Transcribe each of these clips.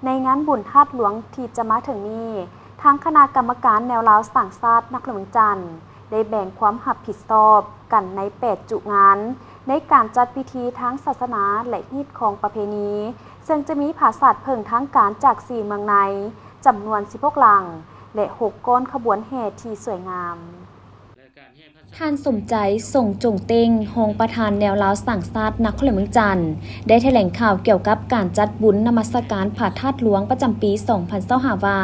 ในงานบุญธาตุหลวงที่จะมาถึงนี้ทางคณะกรรมการแนวราวสังชาตินครหลวงจันทร์ได้แบ่งความรับผิดชอบกันใน8จุงานในการจัดพิธีทางศาสนาและฮีตของประเพณีซึ่งจะมีผาสัตว์เพิ่งทางการจาก4เมืองในจำนวน16หลังและ6ก้อนขบวนแห่ที่สวยงามท่านสมใจส่งจงเต็งรองประธานแนวราวสังชาตินครหลวงเมืองจันทร์ได้แถลงข่าวเกี่ยวกับการจัดบุญนมัสการพระธาตุหลวงประจำปี 2025 ว่า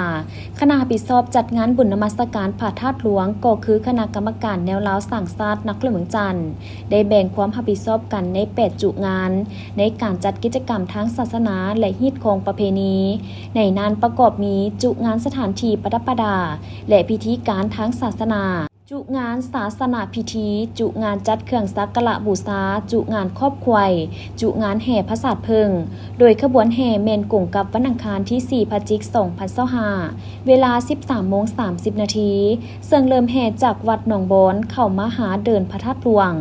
คณะรับผิดชอบจัดงานบุญนมัสการพระธาตุหลวงก็คือคณะกรรมการแนวราวสังชาตินครหลวงเมืองจันทร์ได้แบ่งความรับผิดชอบกันใน8จุงานในการจัดกิจกรรมทางศาสนาและฮีตของประเพณีในนั้นประกอบมีจุงานสถานที่ประดับประดาและพิธีการทางศาสนาจุงานศาสนาพิธีจุงานจัดเครื่องสักการะบูชาจุงานครอบครัวจุงานแห่พระศาสตร์เพิงโดยขบวนแห่เมนกงกับวันอังคารที่4 พฤศจิกายน 2025เวลา 13:30 น.ซึ่งเริ่มแห่จากวัดหนองบอนเข้ามาหาเดินพระธาตุหลวง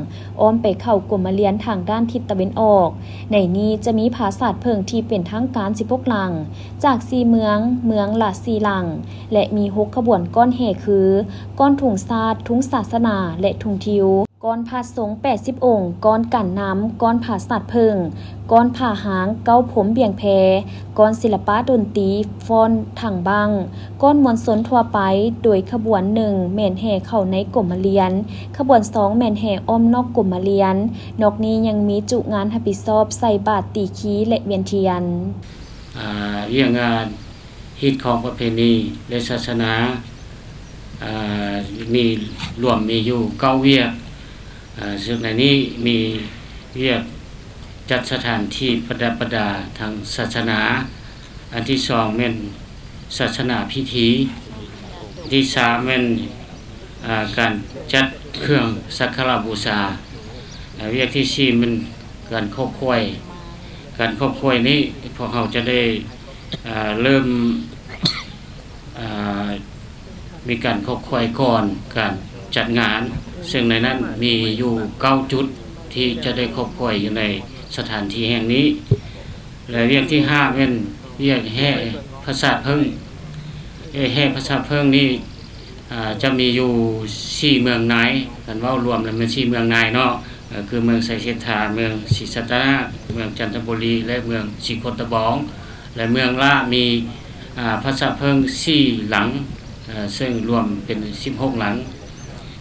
อ้อมไปเข้ากรมเลียนทางด้านทิศตะวันออกในนี้จะมีพระศาสตร์เพิงที่เป็นทางการ16หลังจาก4เมืองละ4หลังและมี6ขบวนก้อนแห่คือก้อนถุงซาดทุงศาสนาและทุงทิวก้อนผาสง80องค์ก้อนกั่นน้ำก้อนผาสัตว์เพิงก้อนผ่าหางเก้าผมเบี่ยงแพก้อนศิลปะดนตรีฟ้อนถังบังก้อนมวลสนทั่วไปโดยขบวน1แม่นแห่เข้าในกรมเลียนขบวน2แม่นแห่อ้อมนอกกรมเลียนนอกนี้ยังมีจุงานรับผิดชอบใส่บาตรตีขีและเวียนเทียนเรื่องงานฮีตของประเพณีและศาสนามีรวมมีอยู่9เวียกซึ่งในนี้มีเวียกจัดสถานที่ประดับประดาทางศาสนาอันที่2เป็นศาสนาพิธีที่3เป็นการจัดเครื่องสักการะบูชาเวียกที่4เป็นการครอบครัวการครอบครัวนี้พวกเราจะได้เริ่มมีการครอบครัวก่อนการจัดงานซึ่งในนั้นมีอยู่9จุดที่จะได้ครอบครัวอยู่ในสถานที่แห่งนี้และเวียกที่5เป็นเวียกแห่พระศาสตร์เพิ่งแห่พระศาสตร์เพิ่งนี่จะมีอยู่4เมืองในกันเว้ารวมแล้วมัน4เมืองในเนาะคือเมืองไสเสถาเมืองศรีสัตนาเมืองจันทบุรีและเมืองศรีโคตะบองและเมืองละมีพระศาสตร์เพิ่ง4หลังซึ่งรวมเป็น16หลัง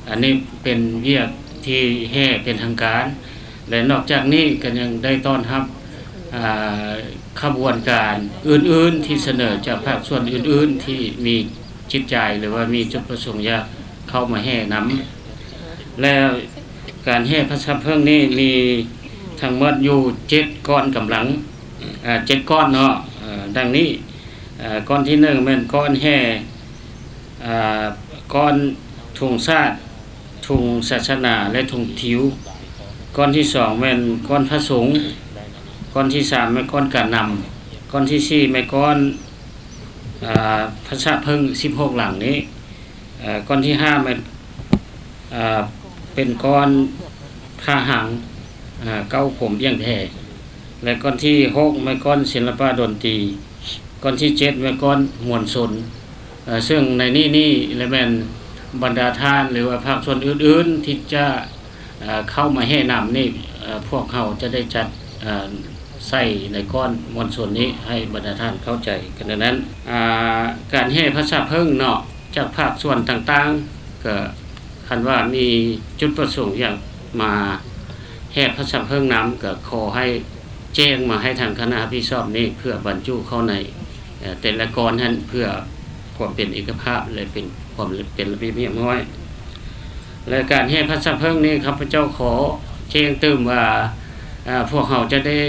อันนี้เป็นเวียกที่แห่เป็นทางการและนอกจากนี้ก็ยังได้ต้อนรับขบวนการอื่นๆที่เสนอจากภาคส่วนอื่นๆที่มีจิตใจหรือว่ามีจุดประสงค์อยากเข้ามาแห่นำแล้วการแห่พระศาสตร์เพิ่งนี้มีทั้งหมดอยู่7ก้อนกำลัง7ก้อนเนาะดังนี้ก้อนที่1เป็นก้อนแห่ก้อนทุงชาติทุงศาสนาและทุงทิวก้อนที่2เป็นก้อนพระสงฆ์ก้อนที่3เป็นก้อนการนำก้อนที่4เป็นก้อนพระศาสตร์เพิ่ง16หลังนี้ก้อนที่5เป็นก้อนผ้าหางเก้าผมเบี่ยงแพและก้อนที่6เป็นก้อนศิลปะดนตรีก้อนที่7เป็นก้อนมวลชนซึ่งในนี่และแม่นบรรดาท่านหรือว่าภาคส่วนอื่นๆที่จะเข้ามาแห่นำนี่พวกเขาจะได้จัดใส่ในก้อนมวลชนนี้ให้บรรดาท่านเข้าใจกันดังนั้นการแห่พระศาสตร์เพิ่งเนาะจากภาคส่วนต่างๆก็คันว่ามีจุดประสงค์อยากมาแห่พระศาสตร์เพิ่งน้ำก็ขอให้แจ้งมาให้ทางคณะรับผิดชอบนี้เพื่อบรรจุเข้าในแต่ละก้อนนั้นเพื่อความเป็นเอกภาพและเป็นความเป็นระเบียบเรียบร้อยและการแห่พระศาสตร์เพิ่งนี้ครับพระเจ้าขอแจ้งเติมว่าพวกเราจะได้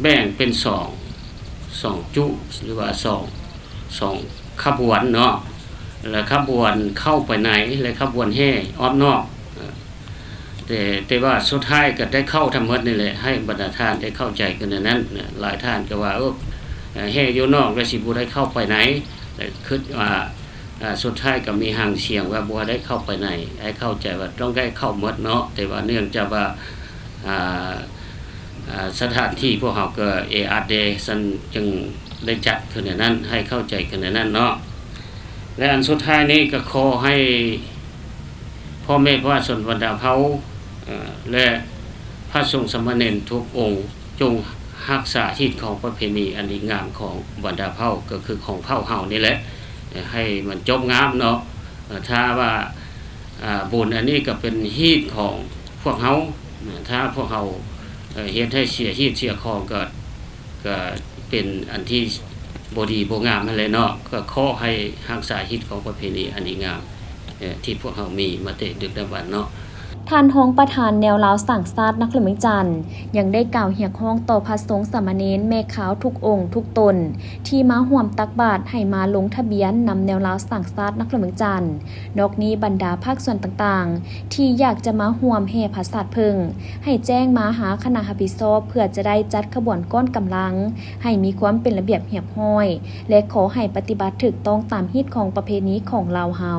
แบ่งเป็น2จุหรือว่า2ขบวนเนาะและขบวนเข้าไปไหนและขบวนแห่อ้อมนอกแต่ว่าสุดท้ายก็ได้เข้าทั้งหมดนี่แหละให้บรรดาท่านได้เข้าใจกันนั้นหลายท่านก็ว่าแห่อยู่นอกแล้วสิบ่ได้เข้าไปไหนแต่คิดว่าสุดท้ายก็มีห่างเสียงว่าบ่ได้เข้าไปไหนให้เข้าใจว่าต้องได้เข้าหมดเนาะแต่ว่าเนื่องจากว่า สถานที่พวกเขาก็อาจเดซันจึงได้จัดขึ้นในนั้นให้เข้าใจขึ้นในนั้นเนาะและอันสุดท้ายนี้ก็ขอให้พ่อแม่พระชนบรรดาเฮาและพระสงฆ์สามเณรทุกองค์จงรักษาทิศของประเพณีอันดีงามของบรรดาเฮาก็คือของเผ่าเฮานี่แหละให้มันจบงามเนาะถ้าว่าบุญอันนี้ก็เป็นฮีตของพวกเฮาถ้าพวกเฮาเฮ็ดให้เสียฮีตเสียของก็เป็นอันที่บ่ดีบ่งามนั่นแหละเนาะก็ขอให้รักษาฮีตของประเพณีอันดีงามที่พวกเฮามีมาแต่ดึกดำบรรพ์เนาะท่านห้องประธานแนวลาวสั่งซาดนักหลวงจันทร์ยังได้กล่าวเรียกร้องต่อพระสงฆ์สามเณรแม่ขาวทุกองค์ทุกตนที่มาร่วมตักบาตรให้มาลงทะเบียนนำแนวลาวสั่งซาดนักหลวงจันทร์นอกนี้บรรดาภาคส่วนต่างๆที่อยากจะมาร่วมแห่พระศาสตร์พึงให้แจ้งมาหาคณะรับผิดชอบเพื่อจะได้จัดขบวนก้อนกำลังให้มีความเป็นระเบียบเรียบร้อยและขอให้ปฏิบัติถูกต้องตามฮีตของประเพณีของลาวเฮา